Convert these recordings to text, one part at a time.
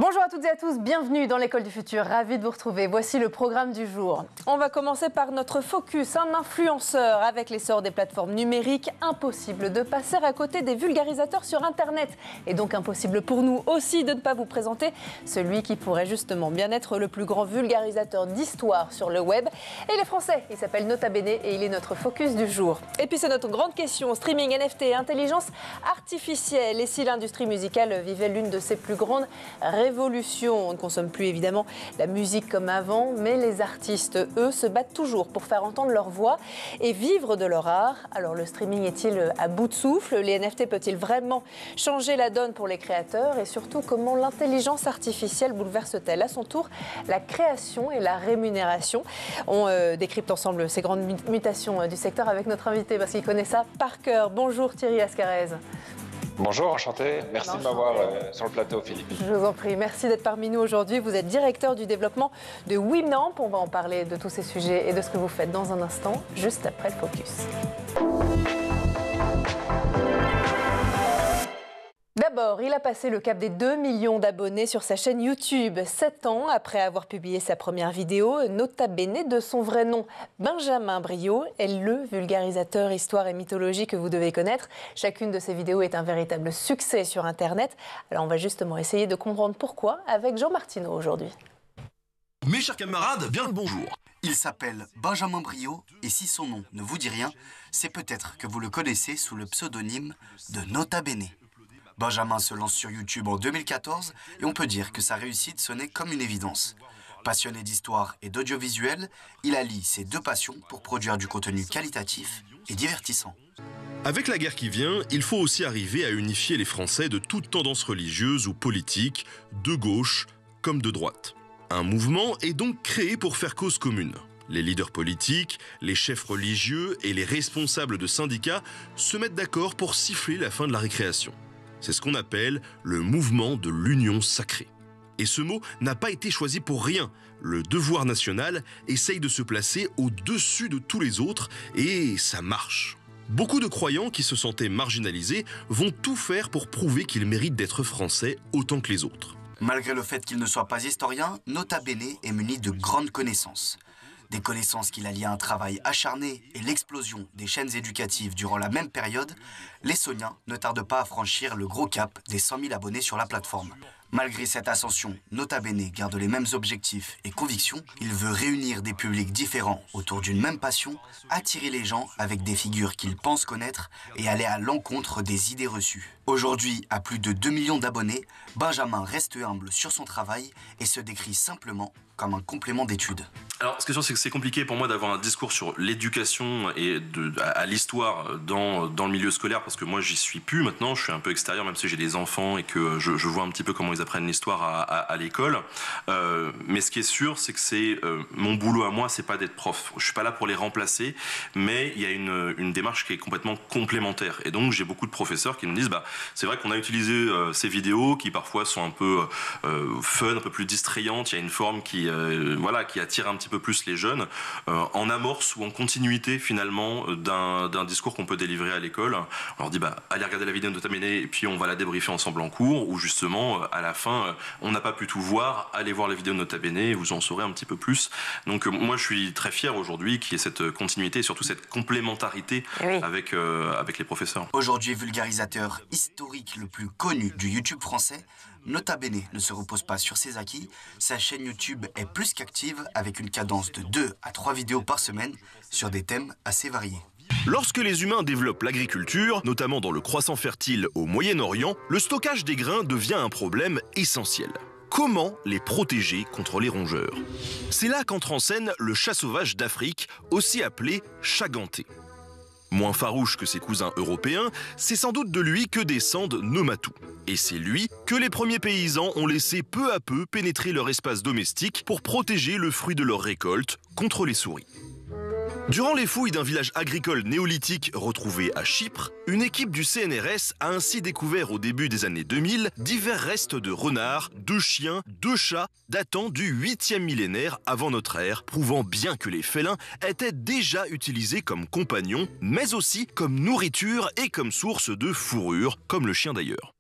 Bonjour à toutes et à tous, bienvenue dans l'école du futur, ravi de vous retrouver. Voici le programme du jour. On va commencer par notre focus, un influenceur. Avec l'essor des plateformes numériques, impossible de passer à côté des vulgarisateurs sur Internet. Et donc impossible pour nous aussi de ne pas vous présenter celui qui pourrait justement bien être le plus grand vulgarisateur d'histoire sur le web. Et il est français, il s'appelle Nota Bene et il est notre focus du jour. Et puis c'est notre grande question, streaming, NFT, intelligence artificielle. Et si l'industrie musicale vivait l'une de ses plus grandes révolution. On ne consomme plus évidemment la musique comme avant, mais les artistes, eux, se battent toujours pour faire entendre leur voix et vivre de leur art. Alors le streaming est-il à bout de souffle? Les NFT peut-il vraiment changer la donne pour les créateurs? Et surtout, comment l'intelligence artificielle bouleverse-t-elle à son tour la création et la rémunération? On décrypte ensemble ces grandes mutations du secteur avec notre invité parce qu'il connaît ça par cœur. Bonjour Thierry Ascarez. Bonjour, enchanté. Merci de m'avoir sur le plateau, Philippe. Je vous en prie. Merci d'être parmi nous aujourd'hui. Vous êtes directeur du développement de Winamp. On va en parler de tous ces sujets et de ce que vous faites dans un instant, juste après le focus. D'abord, il a passé le cap des 2 millions d'abonnés sur sa chaîne YouTube. 7 ans après avoir publié sa première vidéo, Nota Bene, de son vrai nom, Benjamin Briot, est le vulgarisateur histoire et mythologie que vous devez connaître. Chacune de ses vidéos est un véritable succès sur Internet. Alors on va justement essayer de comprendre pourquoi avec Jean Martineau aujourd'hui. Mes chers camarades, bien le bonjour. Il s'appelle Benjamin Briot et si son nom ne vous dit rien, c'est peut-être que vous le connaissez sous le pseudonyme de Nota Bene. Benjamin se lance sur YouTube en 2014 et on peut dire que sa réussite sonnait comme une évidence. Passionné d'histoire et d'audiovisuel, il allie ses deux passions pour produire du contenu qualitatif et divertissant. Avec la guerre qui vient, il faut aussi arriver à unifier les Français de toute tendance religieuse ou politique, de gauche comme de droite. Un mouvement est donc créé pour faire cause commune. Les leaders politiques, les chefs religieux et les responsables de syndicats se mettent d'accord pour siffler la fin de la récréation. C'est ce qu'on appelle le mouvement de l'union sacrée. Et ce mot n'a pas été choisi pour rien. Le devoir national essaye de se placer au-dessus de tous les autres et ça marche. Beaucoup de croyants qui se sentaient marginalisés vont tout faire pour prouver qu'ils méritent d'être français autant que les autres. Malgré le fait qu'il ne soit pas historien, Nota Bene est muni de grandes connaissances. Des connaissances qu'il allie à un travail acharné et l'explosion des chaînes éducatives durant la même période, l'Essonien ne tarde pas à franchir le gros cap des 100 000 abonnés sur la plateforme. Malgré cette ascension, Nota Bene garde les mêmes objectifs et convictions. Il veut réunir des publics différents autour d'une même passion, attirer les gens avec des figures qu'ils pensent connaître et aller à l'encontre des idées reçues. Aujourd'hui, à plus de 2 millions d'abonnés, Benjamin reste humble sur son travail et se décrit simplement comme un complément d'études. Alors, ce qui est sûr, c'est que c'est compliqué pour moi d'avoir un discours sur l'éducation et à l'histoire dans le milieu scolaire, parce que moi, j'y suis plus maintenant, je suis un peu extérieur, même si j'ai des enfants et que je vois un petit peu comment ils apprennent l'histoire à l'école. Mais ce qui est sûr, c'est que mon boulot à moi, c'est pas d'être prof. Je suis pas là pour les remplacer, mais il y a une démarche qui est complètement complémentaire. Et donc, j'ai beaucoup de professeurs qui me disent, c'est vrai qu'on a utilisé ces vidéos qui parfois sont un peu fun, un peu plus distrayantes. Il y a une forme qui attire un petit peu plus les jeunes, en amorce ou en continuité finalement d'un discours qu'on peut délivrer à l'école. On leur dit allez regarder la vidéo de Nota Bene et puis on va la débriefer ensemble en cours, ou justement à la fin on n'a pas pu tout voir, allez voir la vidéo de Nota Bene et vous en saurez un petit peu plus. Donc moi je suis très fier aujourd'hui qu'il y ait cette continuité et surtout cette complémentarité avec les professeurs. Aujourd'hui vulgarisateur historique le plus connu du YouTube français, Nota Bene ne se repose pas sur ses acquis. Sa chaîne YouTube est plus qu'active avec une cadence de 2 à 3 vidéos par semaine sur des thèmes assez variés. Lorsque les humains développent l'agriculture, notamment dans le croissant fertile au Moyen-Orient, le stockage des grains devient un problème essentiel. Comment les protéger contre les rongeurs? C'est là qu'entre en scène le chat sauvage d'Afrique, aussi appelé chat ganté. Moins farouche que ses cousins européens, c'est sans doute de lui que descendent nos matous. Et c'est lui que les premiers paysans ont laissé peu à peu pénétrer leur espace domestique pour protéger le fruit de leur récolte contre les souris. Durant les fouilles d'un village agricole néolithique retrouvé à Chypre, une équipe du CNRS a ainsi découvert au début des années 2000 divers restes de renards, de chiens, de chats datant du 8e millénaire avant notre ère, prouvant bien que les félins étaient déjà utilisés comme compagnons, mais aussi comme nourriture et comme source de fourrure, comme le chien d'ailleurs.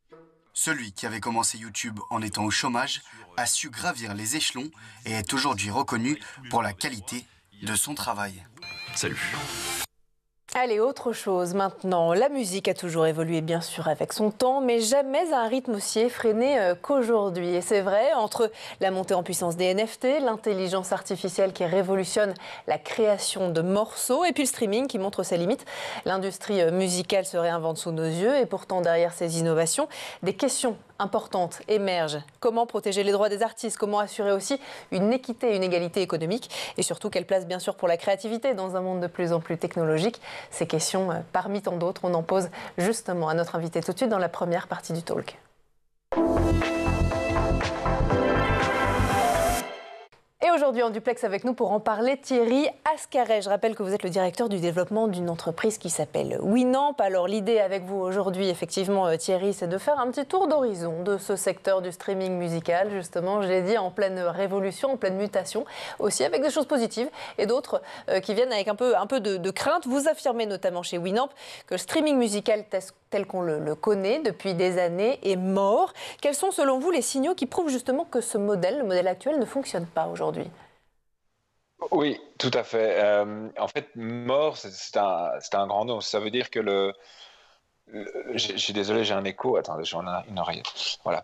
Celui qui avait commencé YouTube en étant au chômage a su gravir les échelons et est aujourd'hui reconnu pour la qualité de son travail. Salut. Allez, autre chose maintenant. La musique a toujours évolué bien sûr avec son temps, mais jamais à un rythme aussi effréné qu'aujourd'hui. Et c'est vrai, entre la montée en puissance des NFT, l'intelligence artificielle qui révolutionne la création de morceaux et puis le streaming qui montre ses limites, l'industrie musicale se réinvente sous nos yeux et pourtant derrière ces innovations, des questions importantes émergent. Comment protéger les droits des artistes? Comment assurer aussi une équité et une égalité économique? Et surtout, quelle place bien sûr pour la créativité dans un monde de plus en plus technologique? Ces questions, parmi tant d'autres, on en pose justement à notre invité tout de suite dans la première partie du talk. Et aujourd'hui en duplex avec nous pour en parler, Thierry Ascaret. Je rappelle que vous êtes le directeur du développement d'une entreprise qui s'appelle Winamp. Alors l'idée avec vous aujourd'hui, effectivement Thierry, c'est de faire un petit tour d'horizon de ce secteur du streaming musical, justement, je l'ai dit, en pleine révolution, en pleine mutation, aussi avec des choses positives et d'autres qui viennent avec un peu de crainte. Vous affirmez notamment chez Winamp que le streaming musical tel qu'on le connaît depuis des années est mort. Quels sont selon vous les signaux qui prouvent justement que ce modèle, le modèle actuel, ne fonctionne pas aujourd'hui ? Oui, tout à fait. En fait, mort, c'est un grand nom. Ça veut dire que je suis désolé, j'ai un écho. Attendez, j'en ai une oreillette. Voilà.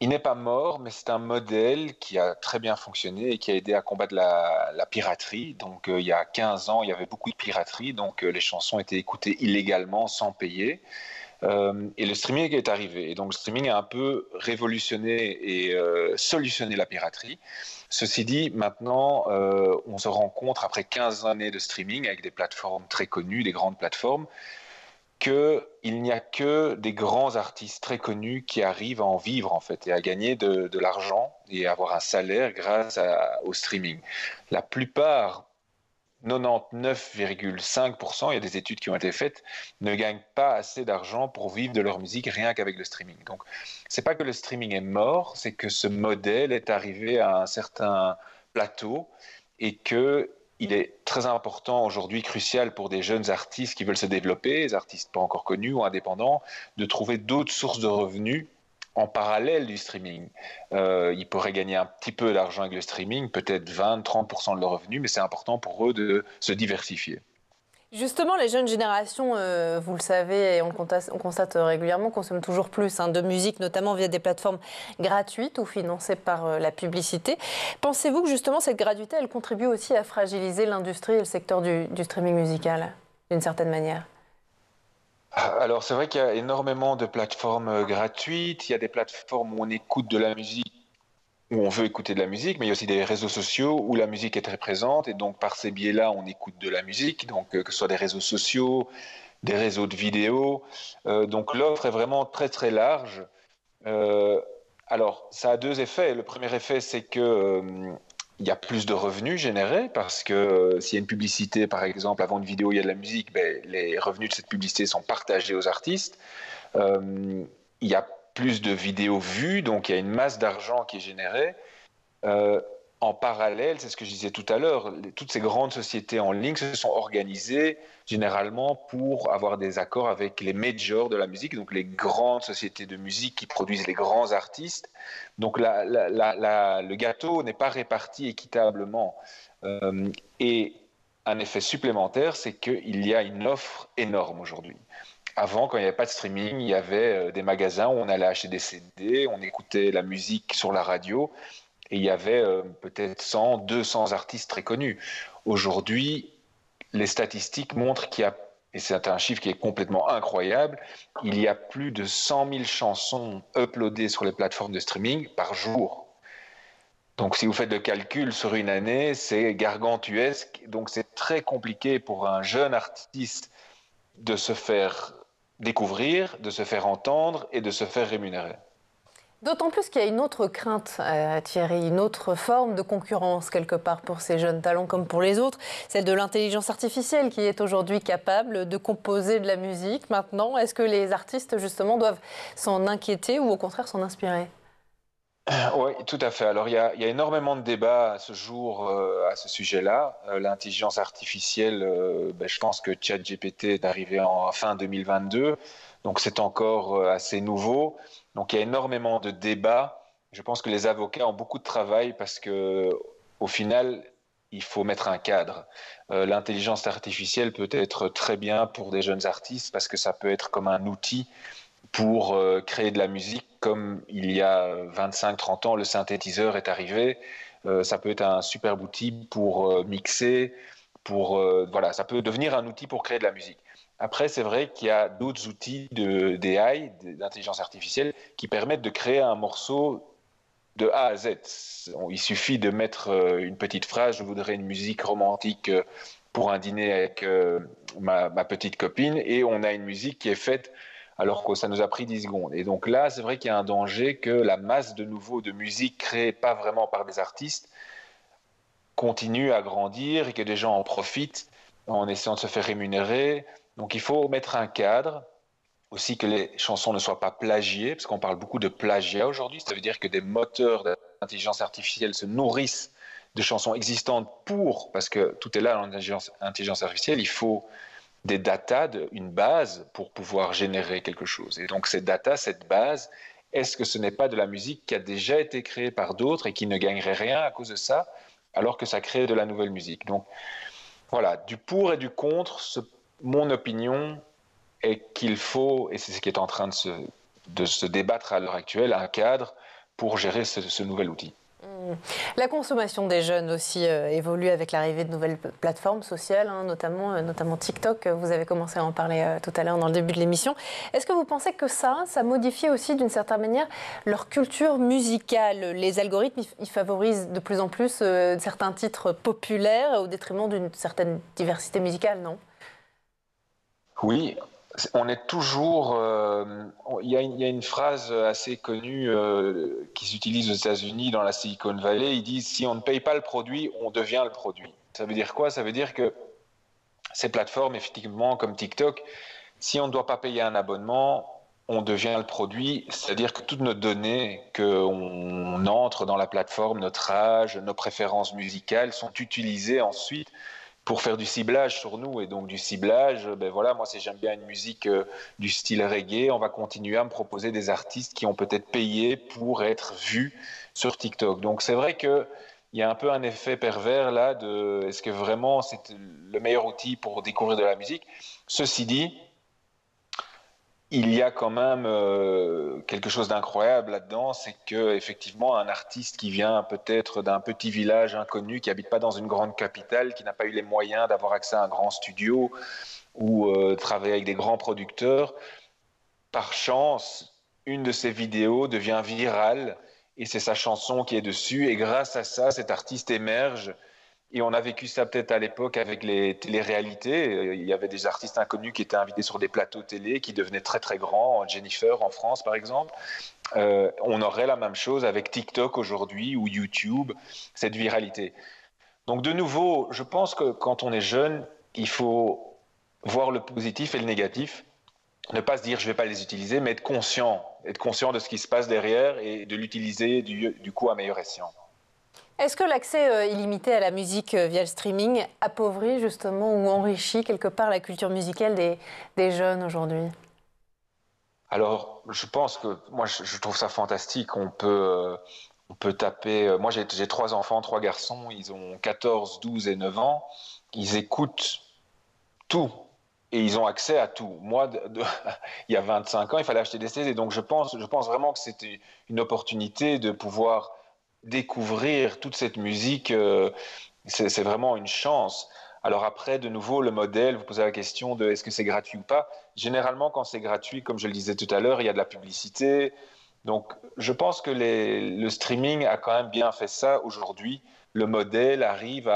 Il n'est pas mort, mais c'est un modèle qui a très bien fonctionné et qui a aidé à combattre la piraterie. Donc, il y a 15 ans, il y avait beaucoup de piraterie. Donc, les chansons étaient écoutées illégalement, sans payer. Et le streaming est arrivé. Et donc, le streaming a un peu révolutionné et solutionné la piraterie. Ceci dit, maintenant, on se rend compte, après 15 années de streaming, avec des plateformes très connues, des grandes plateformes, qu'il n'y a que des grands artistes très connus qui arrivent à en vivre, en fait, et à gagner de l'argent et à avoir un salaire grâce au streaming. La plupart, 99,5%, il y a des études qui ont été faites, ne gagnent pas assez d'argent pour vivre de leur musique rien qu'avec le streaming. Donc, c'est pas que le streaming est mort, c'est que ce modèle est arrivé à un certain plateau et que il est très important aujourd'hui, crucial pour des jeunes artistes qui veulent se développer, des artistes pas encore connus ou indépendants, de trouver d'autres sources de revenus en parallèle du streaming. Ils pourraient gagner un petit peu d'argent avec le streaming, peut-être 20-30% de leurs revenus, mais c'est important pour eux de se diversifier. Justement, les jeunes générations, vous le savez, et on constate régulièrement, consomment toujours plus de musique, notamment via des plateformes gratuites ou financées par la publicité. Pensez-vous que justement cette gratuité, elle contribue aussi à fragiliser l'industrie et le secteur du streaming musical, d'une certaine manière ? Alors, c'est vrai qu'il y a énormément de plateformes gratuites. Il y a des plateformes où on écoute de la musique, où on veut écouter de la musique, mais il y a aussi des réseaux sociaux où la musique est très présente. Et donc, par ces biais-là, on écoute de la musique, donc que ce soit des réseaux sociaux, des réseaux de vidéos. Donc, l'offre est vraiment très, très large. Alors, ça a deux effets. Le premier effet, c'est que il y a plus de revenus générés parce que s'il y a une publicité, par exemple, avant une vidéo, il y a de la musique, les revenus de cette publicité sont partagés aux artistes. Il y a plus de vidéos vues, donc il y a une masse d'argent qui est générée. En parallèle, c'est ce que je disais tout à l'heure, toutes ces grandes sociétés en ligne se sont organisées généralement pour avoir des accords avec les majors de la musique, donc les grandes sociétés de musique qui produisent les grands artistes. Donc le gâteau n'est pas réparti équitablement. Et un effet supplémentaire, c'est qu'il y a une offre énorme aujourd'hui. Avant, quand il n'y avait pas de streaming, il y avait des magasins où on allait acheter des CD, on écoutait la musique sur la radio, et il y avait peut-être 100, 200 artistes très connus. Aujourd'hui, les statistiques montrent qu'il y a, et c'est un chiffre qui est complètement incroyable, il y a plus de 100 000 chansons uploadées sur les plateformes de streaming par jour. Donc si vous faites le calcul sur une année, c'est gargantuesque. Donc c'est très compliqué pour un jeune artiste de se faire découvrir, de se faire entendre et de se faire rémunérer. D'autant plus qu'il y a une autre crainte, Thierry, une autre forme de concurrence quelque part pour ces jeunes talents comme pour les autres, celle de l'intelligence artificielle qui est aujourd'hui capable de composer de la musique. Maintenant, est-ce que les artistes justement doivent s'en inquiéter ou au contraire s'en inspirer ? Oui, tout à fait. Alors, il y a énormément de débats à ce jour à ce sujet-là. L'intelligence artificielle, je pense que ChatGPT est arrivé en fin 2022, donc c'est encore assez nouveau. Donc, il y a énormément de débats. Je pense que les avocats ont beaucoup de travail parce que, au final, il faut mettre un cadre. L'intelligence artificielle peut être très bien pour des jeunes artistes parce que ça peut être comme un outil pour créer de la musique, comme il y a 25-30 ans, le synthétiseur est arrivé. Ça peut être un superbe outil pour mixer, voilà, ça peut devenir un outil pour créer de la musique. Après, c'est vrai qu'il y a d'autres outils d'AI, d'intelligence artificielle, qui permettent de créer un morceau de A à Z. Il suffit de mettre une petite phrase, je voudrais une musique romantique pour un dîner avec ma petite copine, et on a une musique qui est faite alors que ça nous a pris 10 secondes. Et donc là, c'est vrai qu'il y a un danger que la masse de nouveau de musique créée pas vraiment par des artistes continue à grandir et que des gens en profitent en essayant de se faire rémunérer. Donc il faut mettre un cadre, aussi que les chansons ne soient pas plagiées, parce qu'on parle beaucoup de plagiat aujourd'hui, ça veut dire que des moteurs d'intelligence artificielle se nourrissent de chansons existantes parce que tout est là dans l'intelligence artificielle, il faut des datas, une base pour pouvoir générer quelque chose. Et donc cette data, cette base, est-ce que ce n'est pas de la musique qui a déjà été créée par d'autres et qui ne gagnerait rien à cause de ça, alors que ça crée de la nouvelle musique? Donc voilà, du pour et du contre, mon opinion est qu'il faut, et c'est ce qui est en train de se débattre à l'heure actuelle, un cadre pour gérer ce nouvel outil. La consommation des jeunes aussi évolue avec l'arrivée de nouvelles plateformes sociales, notamment TikTok. Vous avez commencé à en parler tout à l'heure dans le début de l'émission. Est-ce que vous pensez que ça modifie aussi d'une certaine manière leur culture musicale? Les algorithmes, ils favorisent de plus en plus certains titres populaires au détriment d'une certaine diversité musicale, non? Oui. On est toujours. Il y a une phrase assez connue qui s'utilise aux États-Unis dans la Silicon Valley. Ils disent si on ne paye pas le produit, on devient le produit. Ça veut dire quoi? Ça veut dire que ces plateformes, effectivement, comme TikTok, si on ne doit pas payer un abonnement, on devient le produit. C'est-à-dire que toutes nos données qu'on entre dans la plateforme, notre âge, nos préférences musicales, sont utilisées ensuite pour faire du ciblage sur nous. Et donc du ciblage, moi si j'aime bien une musique du style reggae, on va continuer à me proposer des artistes qui ont peut-être payé pour être vus sur TikTok. Donc c'est vrai qu'il y a un peu un effet pervers là de est-ce que vraiment c'est le meilleur outil pour découvrir de la musique? Ceci dit, il y a quand même quelque chose d'incroyable là-dedans, c'est qu'effectivement, un artiste qui vient peut-être d'un petit village inconnu, qui n'habite pas dans une grande capitale, qui n'a pas eu les moyens d'avoir accès à un grand studio ou travailler avec des grands producteurs, par chance, une de ses vidéos devient virale et c'est sa chanson qui est dessus. Et grâce à ça, cet artiste émerge. Et on a vécu ça peut-être à l'époque avec les téléréalités. Il y avait des artistes inconnus qui étaient invités sur des plateaux télé, qui devenaient très très grands. Jennifer en France, par exemple. On aurait la même chose avec TikTok aujourd'hui ou YouTube, cette viralité. Donc de nouveau, je pense que quand on est jeune, il faut voir le positif et le négatif. Ne pas se dire je ne vais pas les utiliser, mais être conscient de ce qui se passe derrière et de l'utiliser du coup à meilleur escient. Est-ce que l'accès illimité à la musique via le streaming appauvrit justement ou enrichit quelque part la culture musicale des jeunes aujourd'hui? Alors, je pense que moi, je trouve ça fantastique. On peut taper. Moi, j'ai 3 enfants, 3 garçons. Ils ont 14, 12 et 9 ans. Ils écoutent tout. Et ils ont accès à tout. Moi, il y a 25 ans, il fallait acheter des CD. Donc, je pense vraiment que c'était une opportunité de pouvoir découvrir toute cette musique. C'est vraiment une chance. Alors après, de nouveau, le modèle, vous posez la question de est-ce que c'est gratuit ou pas. Généralement, quand c'est gratuit, comme je le disais tout à l'heure, il y a de la publicité. Donc, je pense que le streaming a quand même bien fait ça aujourd'hui. Le modèle arrive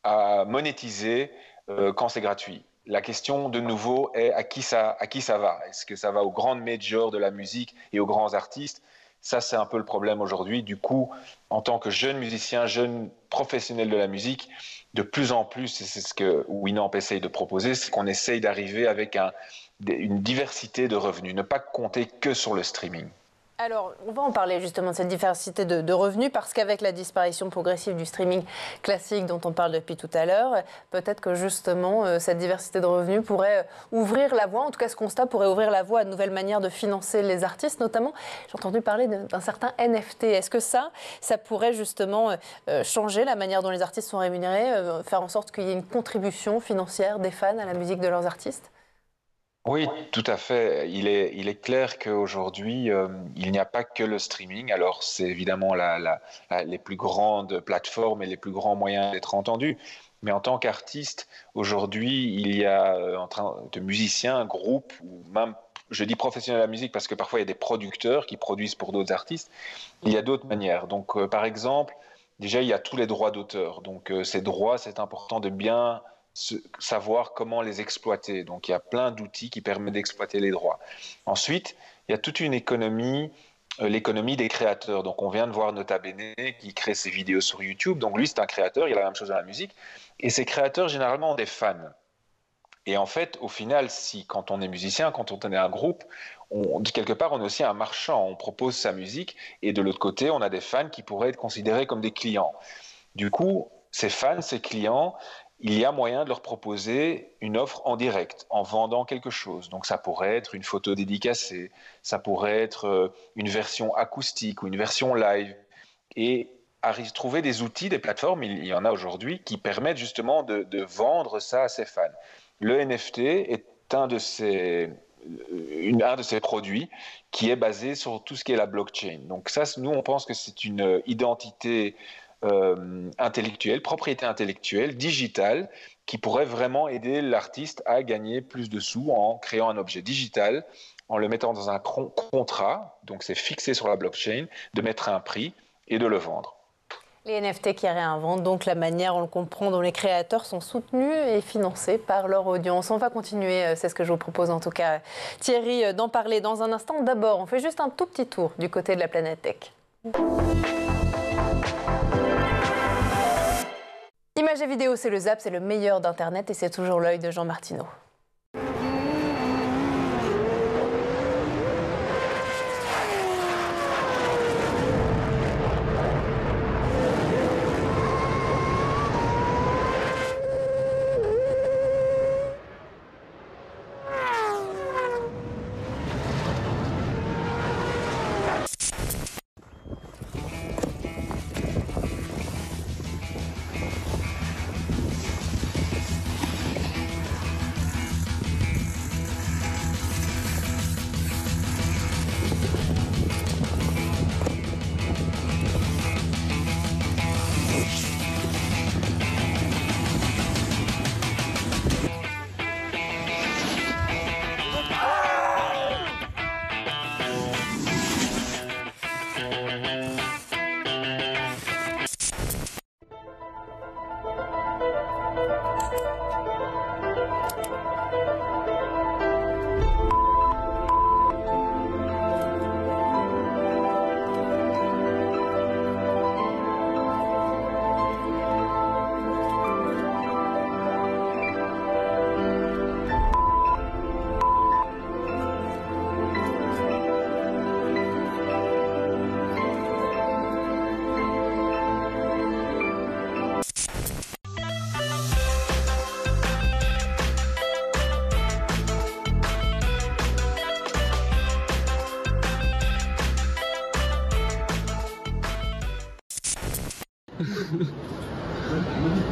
à monétiser quand c'est gratuit. La question, de nouveau, est à qui ça va? Est-ce que ça va aux grandes majors de la musique et aux grands artistes? Ça, c'est un peu le problème aujourd'hui. Du coup, en tant que jeune musicien, jeune professionnel de la musique, de plus en plus, et c'est ce que Winamp essaye de proposer, c'est qu'on essaye d'arriver avec une diversité de revenus, ne pas compter que sur le streaming. Alors, on va en parler justement de cette diversité de revenus parce qu'avec la disparition progressive du streaming classique dont on parle depuis tout à l'heure, peut-être que justement cette diversité de revenus pourrait ouvrir la voie, en tout cas ce constat pourrait ouvrir la voie à de nouvelles manières de financer les artistes notamment. J'ai entendu parler d'un certain NFT. Est-ce que ça pourrait justement changer la manière dont les artistes sont rémunérés, faire en sorte qu'il y ait une contribution financière des fans à la musique de leurs artistes ? Oui, tout à fait. Il est clair qu'aujourd'hui, il n'y a pas que le streaming. Alors, c'est évidemment les plus grandes plateformes et les plus grands moyens d'être entendus. Mais en tant qu'artiste, aujourd'hui, il y a de musiciens, groupes, ou même, je dis professionnels de la musique parce que parfois il y a des producteurs qui produisent pour d'autres artistes. Il y a d'autres manières. Donc, par exemple, déjà, il y a tous les droits d'auteur. Donc, ces droits, c'est important de bien savoir comment les exploiter. Donc, il y a plein d'outils qui permettent d'exploiter les droits. Ensuite, il y a toute une économie, l'économie des créateurs. Donc, on vient de voir Nota Bene qui crée ses vidéos sur YouTube. Donc, lui, c'est un créateur, il a la même chose dans la musique. Et ces créateurs, généralement, ont des fans. Et en fait, au final, quand on est musicien, quand on est un groupe, quelque part, on est aussi un marchand. On propose sa musique et de l'autre côté, on a des fans qui pourraient être considérés comme des clients. Du coup, ces fans, ces clients, il y a moyen de leur proposer une offre en direct, en vendant quelque chose. Donc ça pourrait être une photo dédicacée, ça pourrait être une version acoustique ou une version live. Et trouver des outils, des plateformes, il y en a aujourd'hui, qui permettent justement de vendre ça à ses fans. Le NFT est un de ces produits qui est basé sur tout ce qui est la blockchain. Donc ça, nous, on pense que c'est une identité intellectuelle, propriété intellectuelle, digitale, qui pourrait vraiment aider l'artiste à gagner plus de sous en créant un objet digital, en le mettant dans un contrat, donc c'est fixé sur la blockchain, de mettre un prix et de le vendre. Les NFT qui réinventent donc la manière, on le comprend, dont les créateurs sont soutenus et financés par leur audience. On va continuer, c'est ce que je vous propose en tout cas, Thierry, d'en parler dans un instant. D'abord, on fait juste un tout petit tour du côté de la planète tech. Images et vidéos, c'est le Zap, c'est le meilleur d'Internet et c'est toujours l'œil de Jean Martineau.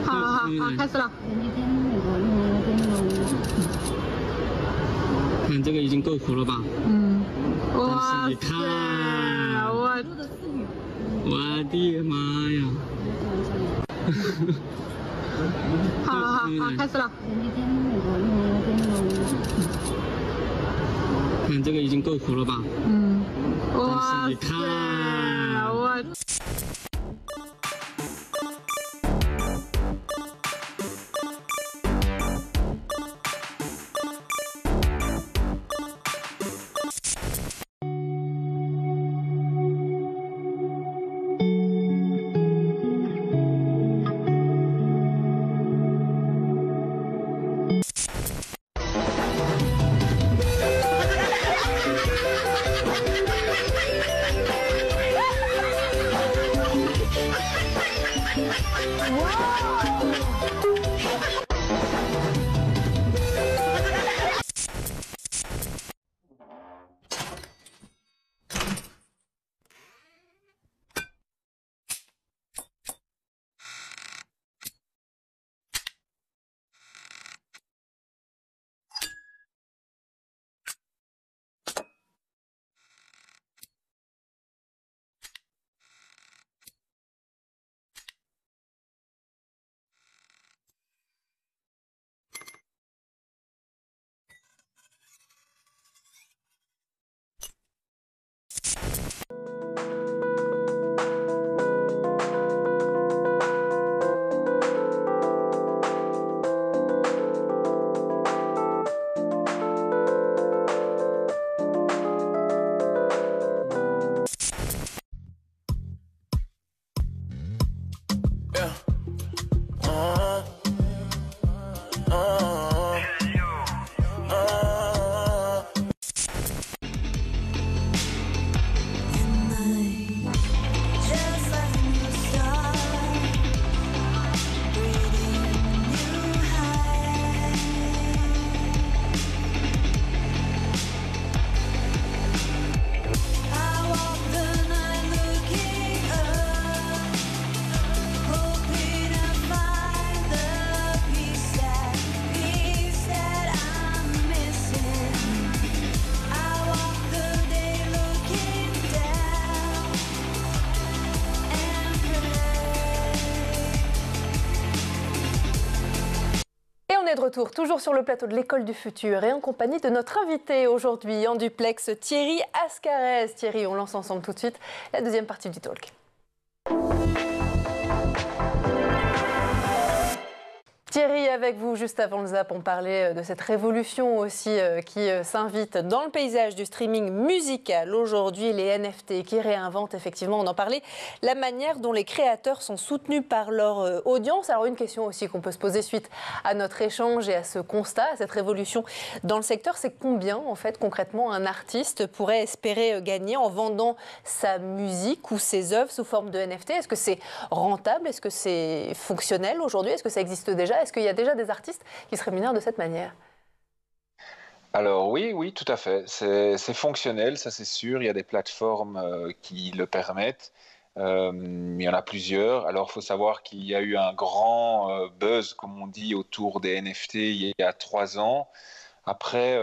好，开始了。看这个已经够苦了吧？嗯。哇塞！我的妈呀！好，开始了。看这个已经够苦了吧？嗯。哇塞！我。est de retour, toujours sur le plateau de l'École du Futur et en compagnie de notre invité aujourd'hui en duplex, Thierry Ascarez. Thierry, on lance ensemble tout de suite la deuxième partie du talk. Thierry, avec vous, juste avant le Zap, on parlait de cette révolution aussi qui s'invite dans le paysage du streaming musical. Aujourd'hui, les NFT qui réinventent, effectivement, on en parlait, la manière dont les créateurs sont soutenus par leur audience. Alors une question aussi qu'on peut se poser suite à notre échange et à ce constat, à cette révolution dans le secteur, c'est combien, en fait, concrètement, un artiste pourrait espérer gagner en vendant sa musique ou ses œuvres sous forme de NFT? Est-ce que c'est rentable? Est-ce que c'est fonctionnel aujourd'hui? Est-ce que ça existe déjà? Est-ce qu'il y a déjà des artistes qui se rémunèrent de cette manière? Alors oui, tout à fait. C'est fonctionnel, ça c'est sûr. Il y a des plateformes qui le permettent. Il y en a plusieurs. Alors il faut savoir qu'il y a eu un grand buzz, comme on dit, autour des NFT il y a 3 ans. Après,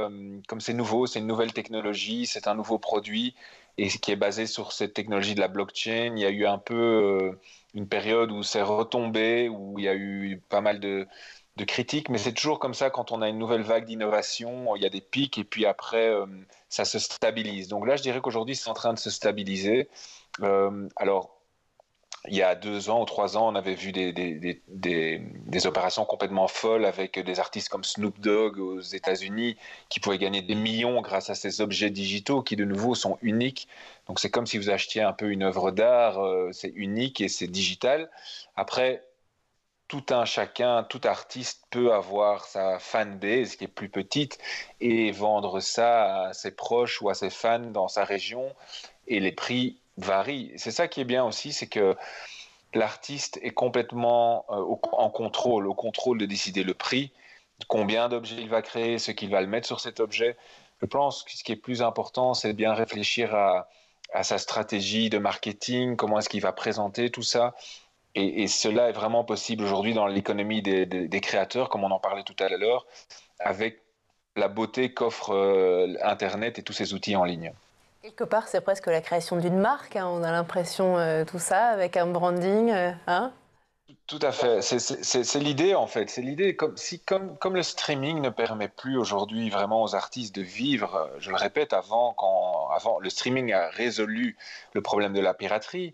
comme c'est nouveau, c'est une nouvelle technologie, c'est un nouveau produit et qui est basé sur cette technologie de la blockchain. Il y a eu un peu une période où c'est retombé, où il y a eu pas mal de critiques, mais c'est toujours comme ça quand on a une nouvelle vague d'innovation, il y a des pics et puis après ça se stabilise. Donc là, je dirais qu'aujourd'hui, c'est en train de se stabiliser. Alors, il y a 2 ans ou 3 ans, on avait vu des opérations complètement folles avec des artistes comme Snoop Dogg aux États-Unis qui pouvaient gagner des millions grâce à ces objets digitaux qui, de nouveau, sont uniques. Donc, c'est comme si vous achetiez un peu une œuvre d'art, c'est unique et c'est digital. Après, tout artiste peut avoir sa fanbase qui est plus petite et vendre ça à ses proches ou à ses fans dans sa région et les prix varient. C'est ça qui est bien aussi, c'est que l'artiste est complètement au contrôle de décider le prix, combien d'objets il va créer, ce qu'il va le mettre sur cet objet. Je pense que ce qui est plus important, c'est de bien réfléchir à sa stratégie de marketing, comment est-ce qu'il va présenter tout ça. Et cela est vraiment possible aujourd'hui dans l'économie des créateurs, comme on en parlait tout à l'heure, avec la beauté qu'offre Internet et tous ces outils en ligne. Quelque part, c'est presque la création d'une marque, hein. On a l'impression, tout ça, avec un branding. Hein. Tout à fait. C'est l'idée, en fait. C'est l'idée. Comme le streaming ne permet plus aujourd'hui vraiment aux artistes de vivre, je le répète, avant, le streaming a résolu le problème de la piraterie.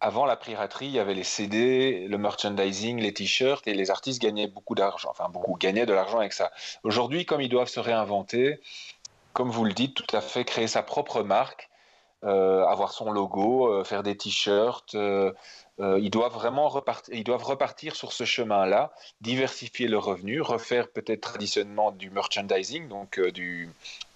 Avant la piraterie, il y avait les CD, le merchandising, les t-shirts, et les artistes gagnaient beaucoup d'argent. Enfin, beaucoup gagnaient de l'argent avec ça. Aujourd'hui, comme ils doivent se réinventer, comme vous le dites, tout à fait, créer sa propre marque, avoir son logo, faire des t-shirts, ils doivent vraiment repartir sur ce chemin-là, diversifier leurs revenus, refaire peut-être traditionnellement du merchandising, donc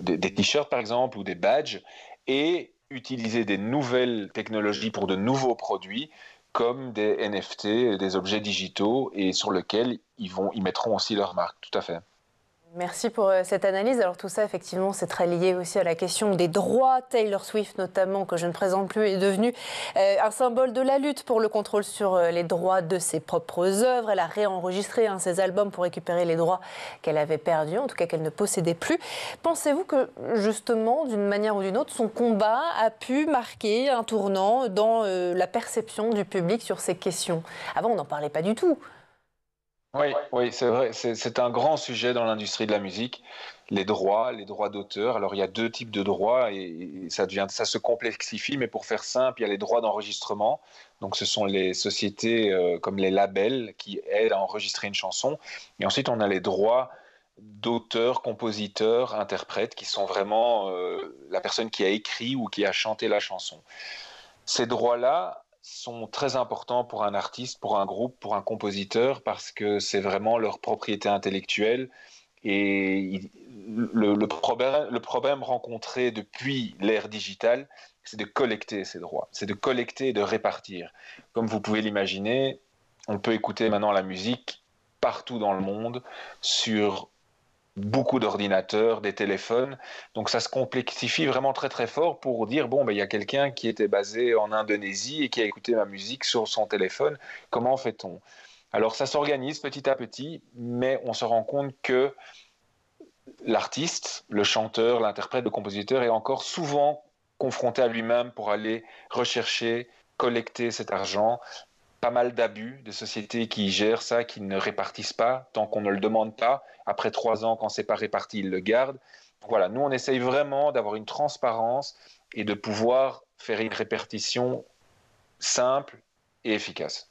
des t-shirts par exemple, ou des badges, et utiliser des nouvelles technologies pour de nouveaux produits comme des NFT, des objets digitaux, et sur lesquels ils mettront aussi leur marque. Tout à fait. Merci pour cette analyse. Alors tout ça, effectivement, c'est très lié aussi à la question des droits. Taylor Swift, notamment, que je ne présente plus, est devenue un symbole de la lutte pour le contrôle sur les droits de ses propres œuvres. Elle a réenregistré ses albums pour récupérer les droits qu'elle avait perdus, en tout cas qu'elle ne possédait plus. Pensez-vous que, justement, d'une manière ou d'une autre, son combat a pu marquer un tournant dans la perception du public sur ces questions? Avant, on n'en parlait pas du tout. Oui, c'est vrai. C'est un grand sujet dans l'industrie de la musique, les droits d'auteur. Alors, il y a 2 types de droits et ça se complexifie, mais pour faire simple, il y a les droits d'enregistrement. Donc, ce sont les sociétés comme les labels qui aident à enregistrer une chanson. Et ensuite, on a les droits d'auteur, compositeur, interprète, qui sont vraiment la personne qui a écrit ou qui a chanté la chanson. Ces droits-là sont très importants pour un artiste, pour un groupe, pour un compositeur, parce que c'est vraiment leur propriété intellectuelle. Et le problème rencontré depuis l'ère digitale, c'est de collecter ces droits, c'est de collecter et de répartir. Comme vous pouvez l'imaginer, on peut écouter maintenant la musique partout dans le monde, sur beaucoup d'ordinateurs, des téléphones, donc ça se complexifie vraiment très très fort pour dire bon, il y a quelqu'un qui était basé en Indonésie et qui a écouté ma musique sur son téléphone, comment fait-on? Alors ça s'organise petit à petit, mais on se rend compte que l'artiste, le chanteur, l'interprète, le compositeur est encore souvent confronté à lui-même pour aller rechercher, collecter cet argent pas mal d'abus, de sociétés qui gèrent ça, qui ne répartissent pas tant qu'on ne le demande pas. Après 3 ans, quand c'est pas réparti, ils le gardent. Donc voilà, nous on essaye vraiment d'avoir une transparence et de pouvoir faire une répartition simple et efficace.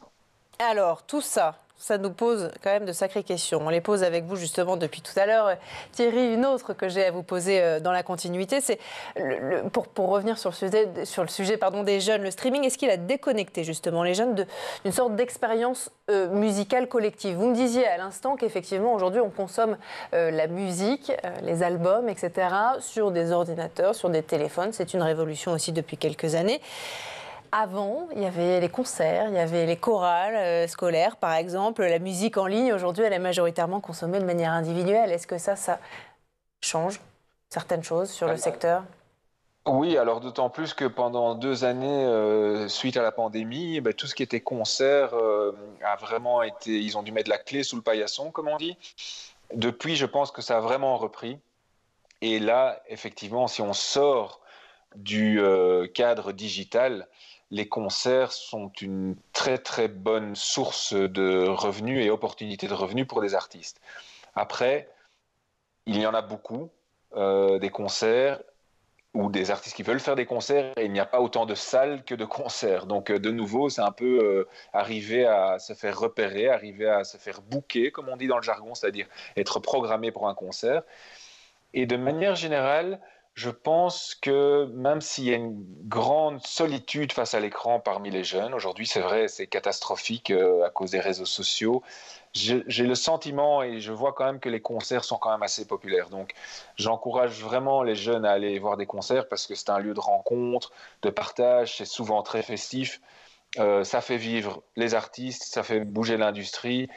Alors, tout ça, ça nous pose quand même de sacrées questions. On les pose avec vous justement depuis tout à l'heure. Thierry, une autre que j'ai à vous poser dans la continuité, c'est pour revenir sur le sujet des jeunes, le streaming, est-ce qu'il a déconnecté justement les jeunes d'une sorte d'expérience musicale collective? Vous me disiez à l'instant qu'effectivement aujourd'hui on consomme la musique, les albums, etc. sur des ordinateurs, sur des téléphones. C'est une révolution aussi depuis quelques années. Avant, il y avait les concerts, il y avait les chorales scolaires, par exemple. La musique en ligne, aujourd'hui, elle est majoritairement consommée de manière individuelle. Est-ce que ça change certaines choses sur le secteur? Oui, alors d'autant plus que pendant 2 années, suite à la pandémie, tout ce qui était concert a vraiment été... Ils ont dû mettre la clé sous le paillasson, comme on dit. Depuis, je pense que ça a vraiment repris. Et là, effectivement, si on sort du cadre digital, les concerts sont une très très bonne source de revenus et opportunités de revenus pour des artistes. Après, il y en a beaucoup, des concerts ou des artistes qui veulent faire des concerts et il n'y a pas autant de salles que de concerts. Donc de nouveau, c'est un peu arriver à se faire repérer, arriver à se faire booker, comme on dit dans le jargon, c'est-à-dire être programmé pour un concert. Et de manière générale, je pense que même s'il y a une grande solitude face à l'écran parmi les jeunes, aujourd'hui c'est vrai, c'est catastrophique à cause des réseaux sociaux, j'ai le sentiment et je vois quand même que les concerts sont quand même assez populaires. Donc j'encourage vraiment les jeunes à aller voir des concerts parce que c'est un lieu de rencontre, de partage, c'est souvent très festif. Ça fait vivre les artistes, ça fait bouger l'industrie.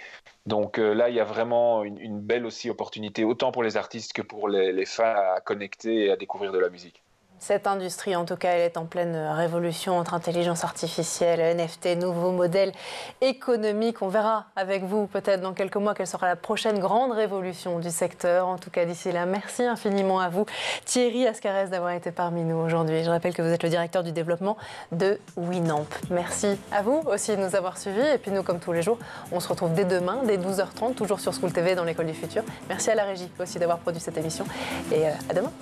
Donc là, il y a vraiment une belle aussi opportunité, autant pour les artistes que pour les fans à connecter et à découvrir de la musique. Cette industrie, en tout cas, elle est en pleine révolution entre intelligence artificielle, NFT, nouveaux modèles économiques. On verra avec vous peut-être dans quelques mois quelle sera la prochaine grande révolution du secteur. En tout cas, d'ici là, merci infiniment à vous, Thierry Ascarès, d'avoir été parmi nous aujourd'hui. Je rappelle que vous êtes le directeur du développement de Winamp. Merci à vous aussi de nous avoir suivis. Et puis nous, comme tous les jours, on se retrouve dès demain, dès 12h30, toujours sur School TV dans l'École du Futur. Merci à la régie aussi d'avoir produit cette émission. Et à demain.